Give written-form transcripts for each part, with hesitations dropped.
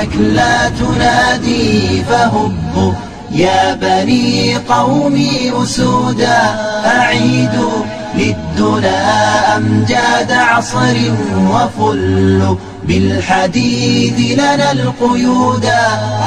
إنك لا تنادي فهبوا يا بني قومي أسودا أعيدوا للدنا أمجاد عصر وفلوا بالحديد لنا القيودا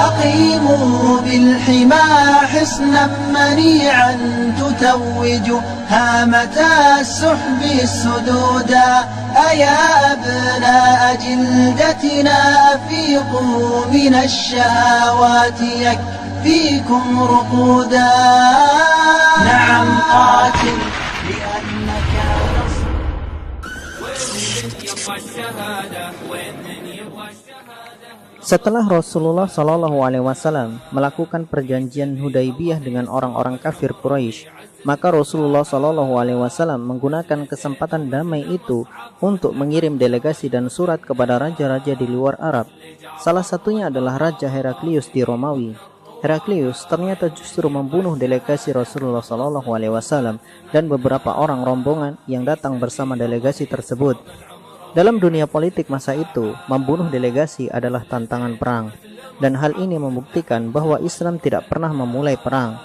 أقيموا بالحمى حصنا منيعا تتوج هامة السحب السدودا أيا أبناء جلدتنا أفيقوا من الشهوات يكفيكم رقودا نعم قاتل لأنك نصر Setelah Rasulullah SAW melakukan perjanjian Hudaibiyah dengan orang-orang kafir Quraisy, maka Rasulullah SAW menggunakan kesempatan damai itu untuk mengirim delegasi dan surat kepada raja-raja di luar Arab. Salah satunya adalah Raja Heraklius di Romawi. Heraklius ternyata justru membunuh delegasi Rasulullah SAW dan beberapa orang rombongan yang datang bersama delegasi tersebut. Dalam dunia politik masa itu, membunuh delegasi adalah tantangan perang, dan hal ini membuktikan bahwa Islam tidak pernah memulai perang.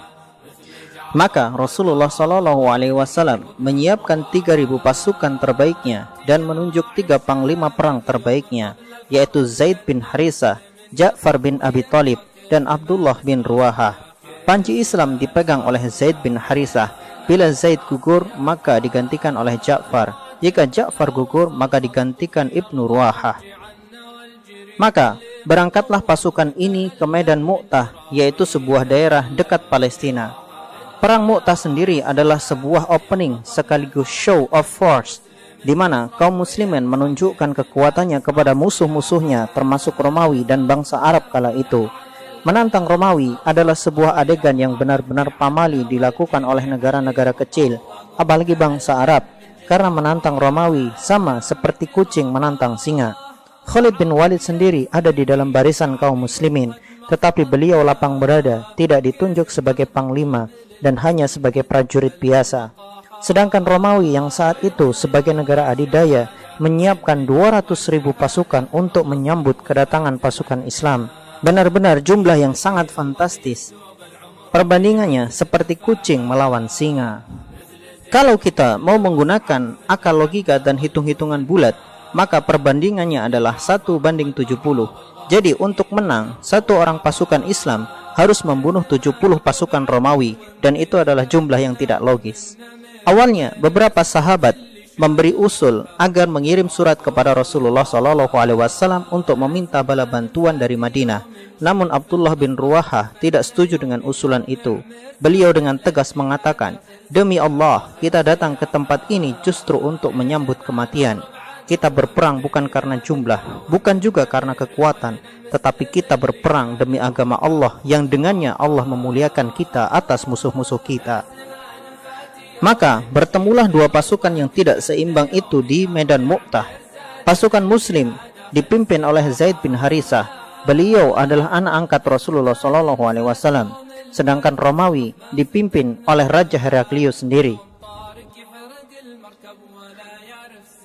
Maka Rasulullah SAW menyiapkan 3.000 pasukan terbaiknya dan menunjuk 3 panglima perang terbaiknya, yaitu Zaid bin Harisah, Ja'far bin Abi Thalib, dan Abdullah bin Ruwahah. Panji Islam dipegang oleh Zaid bin Harisah. Bila Zaid gugur, maka digantikan oleh Ja'far. Jika Ja'far gugur, maka digantikan Ibnu Ruwahah. Maka berangkatlah pasukan ini ke Medan Mu'tah, yaitu sebuah daerah dekat Palestina. Perang Mu'tah sendiri adalah sebuah opening sekaligus show of force, di mana kaum muslimin menunjukkan kekuatannya kepada musuh-musuhnya termasuk Romawi dan bangsa Arab kala itu. Menantang Romawi adalah sebuah adegan yang benar-benar pamali dilakukan oleh negara-negara kecil, apalagi bangsa Arab, karena menantang Romawi sama seperti kucing menantang singa. Khalid bin Walid sendiri ada di dalam barisan kaum muslimin, tetapi beliau lapang dada, tidak ditunjuk sebagai panglima dan hanya sebagai prajurit biasa. Sedangkan Romawi yang saat itu sebagai negara adidaya menyiapkan 200.000 pasukan untuk menyambut kedatangan pasukan Islam. Benar-benar jumlah yang sangat fantastis. Perbandingannya seperti kucing melawan singa. Kalau kita mau menggunakan akal logika dan hitung-hitungan bulat, maka perbandingannya adalah 1:70. Jadi untuk menang, satu orang pasukan Islam harus membunuh 70 pasukan Romawi, dan itu adalah jumlah yang tidak logis. Awalnya beberapa sahabat memberi usul agar mengirim surat kepada Rasulullah SAW untuk meminta bala bantuan dari Madinah. Namun Abdullah bin Ruwahah tidak setuju dengan usulan itu. Beliau dengan tegas mengatakan, "Demi Allah, kita datang ke tempat ini justru untuk menyambut kematian. Kita berperang bukan karena jumlah, bukan juga karena kekuatan, tetapi kita berperang demi agama Allah yang dengannya Allah memuliakan kita atas musuh-musuh kita." Maka bertemulah dua pasukan yang tidak seimbang itu di Medan Mu'tah. Pasukan Muslim dipimpin oleh Zaid bin Harisah. Beliau adalah anak angkat Rasulullah SAW. Sedangkan Romawi dipimpin oleh Raja Heraklius sendiri.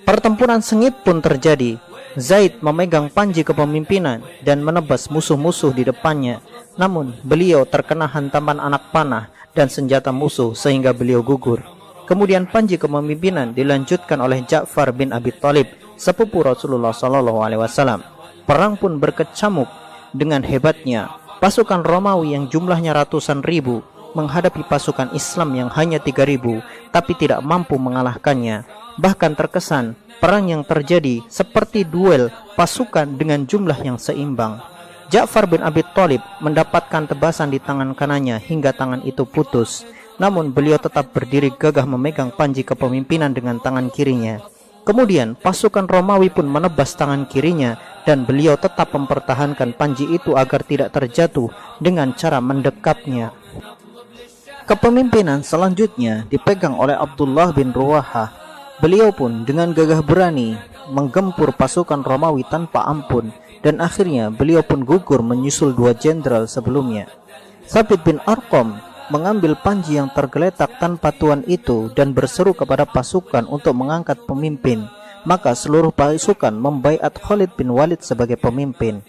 Pertempuran sengit pun terjadi. Zaid memegang panji kepemimpinan dan menebas musuh-musuh di depannya. Namun beliau terkena hantaman anak panah dan senjata musuh sehingga beliau gugur. Kemudian panji kepemimpinan dilanjutkan oleh Ja'far bin Abi Thalib, sepupu Rasulullah SAW. Perang pun berkecamuk dengan hebatnya. Pasukan Romawi yang jumlahnya ratusan ribu menghadapi pasukan Islam yang hanya 3.000, tapi tidak mampu mengalahkannya. Bahkan terkesan perang yang terjadi seperti duel pasukan dengan jumlah yang seimbang. Ja'far bin Abi Thalib mendapatkan tebasan di tangan kanannya hingga tangan itu putus. Namun beliau tetap berdiri gagah memegang panji kepemimpinan dengan tangan kirinya. Kemudian pasukan Romawi pun menebas tangan kirinya dan beliau tetap mempertahankan panji itu agar tidak terjatuh dengan cara mendekapnya. Kepemimpinan selanjutnya dipegang oleh Abdullah bin Ruwahah. Beliau pun dengan gagah berani menggempur pasukan Romawi tanpa ampun. Dan akhirnya beliau pun gugur menyusul 2 jenderal sebelumnya. Thabit bin Arqam mengambil panji yang tergeletak tanpa tuan itu dan berseru kepada pasukan untuk mengangkat pemimpin. Maka seluruh pasukan membaiat Khalid bin Walid sebagai pemimpin.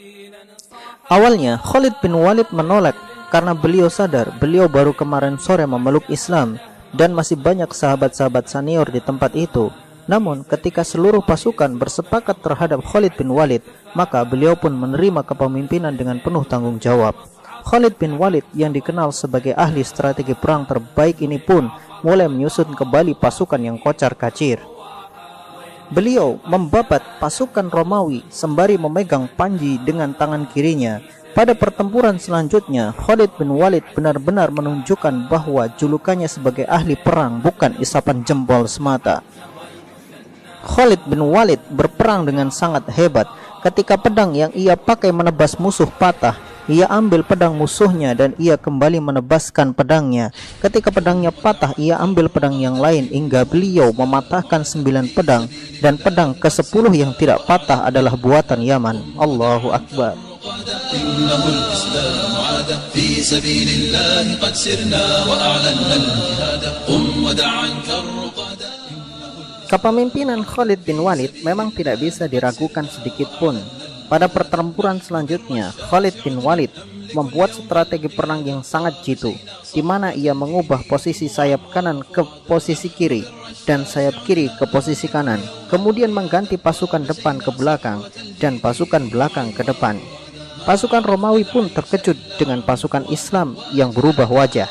Awalnya Khalid bin Walid menolak karena beliau sadar beliau baru kemarin sore memeluk Islam dan masih banyak sahabat-sahabat senior di tempat itu. Namun ketika seluruh pasukan bersepakat terhadap Khalid bin Walid, maka beliau pun menerima kepemimpinan dengan penuh tanggung jawab. Khalid bin Walid yang dikenal sebagai ahli strategi perang terbaik ini pun mulai menyusun kembali pasukan yang kocar-kacir. Beliau membabat pasukan Romawi sembari memegang panji dengan tangan kirinya. Pada pertempuran selanjutnya, Khalid bin Walid benar-benar menunjukkan bahwa julukannya sebagai ahli perang bukan isapan jempol semata. Khalid bin Walid berperang dengan sangat hebat. Ketika pedang yang ia pakai menebas musuh patah, ia ambil pedang musuhnya dan ia kembali menebaskan pedangnya. Ketika pedangnya patah, ia ambil pedang yang lain hingga beliau mematahkan 9 pedang, dan pedang ke-10 yang tidak patah adalah buatan Yaman. Allahu Akbar. Kepemimpinan Khalid bin Walid memang tidak bisa diragukan sedikit pun. Pada pertempuran selanjutnya, Khalid bin Walid membuat strategi perang yang sangat jitu, di mana ia mengubah posisi sayap kanan ke posisi kiri dan sayap kiri ke posisi kanan, kemudian mengganti pasukan depan ke belakang dan pasukan belakang ke depan. Pasukan Romawi pun terkejut dengan pasukan Islam yang berubah wajah.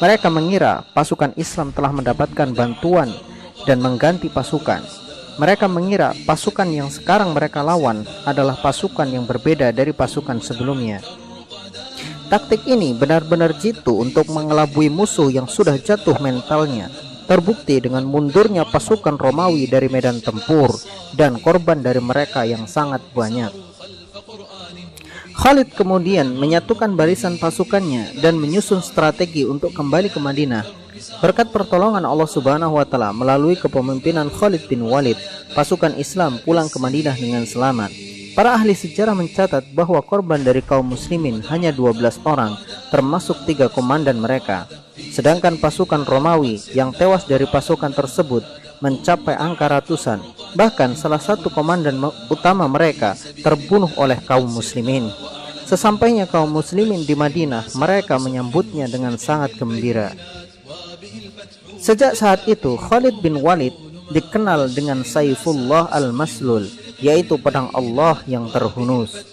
Mereka mengira pasukan Islam telah mendapatkan bantuan dan mengganti pasukan. Mereka mengira pasukan yang sekarang mereka lawan adalah pasukan yang berbeda dari pasukan sebelumnya. Taktik ini benar-benar jitu untuk mengelabui musuh yang sudah jatuh mentalnya. Terbukti dengan mundurnya pasukan Romawi dari medan tempur dan korban dari mereka yang sangat banyak. Khalid kemudian menyatukan barisan pasukannya dan menyusun strategi untuk kembali ke Madinah. Berkat pertolongan Allah Subhanahu wa taala melalui kepemimpinan Khalid bin Walid, pasukan Islam pulang ke Madinah dengan selamat. Para ahli sejarah mencatat bahwa korban dari kaum muslimin hanya 12 orang, termasuk 3 komandan mereka. Sedangkan pasukan Romawi yang tewas dari pasukan tersebut mencapai angka ratusan. Bahkan salah satu komandan utama mereka terbunuh oleh kaum muslimin. Sesampainya kaum muslimin di Madinah, mereka menyambutnya dengan sangat gembira. Sejak saat itu, Khalid bin Walid dikenal dengan Saifullah al-Maslul, yaitu pedang Allah yang terhunus.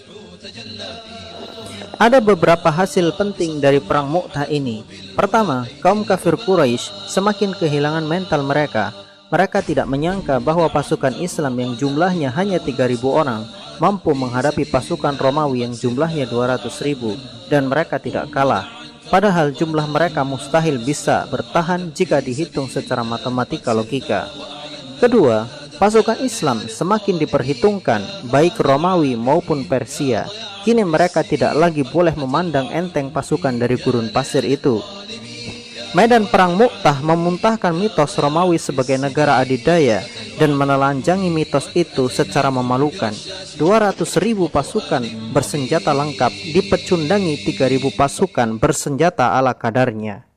Ada beberapa hasil penting dari perang Mu'tah ini. Pertama, kaum kafir Quraisy semakin kehilangan mental mereka. Mereka tidak menyangka bahwa pasukan Islam yang jumlahnya hanya 3.000 orang mampu menghadapi pasukan Romawi yang jumlahnya 200.000 dan mereka tidak kalah. Padahal jumlah mereka mustahil bisa bertahan jika dihitung secara matematika logika. Kedua, pasukan Islam semakin diperhitungkan baik Romawi maupun Persia. Kini mereka tidak lagi boleh memandang enteng pasukan dari gurun pasir itu. Medan perang Mu'tah memuntahkan mitos Romawi sebagai negara adidaya dan menelanjangi mitos itu secara memalukan. 200.000 pasukan bersenjata lengkap dipecundangi 3.000 pasukan bersenjata ala kadarnya.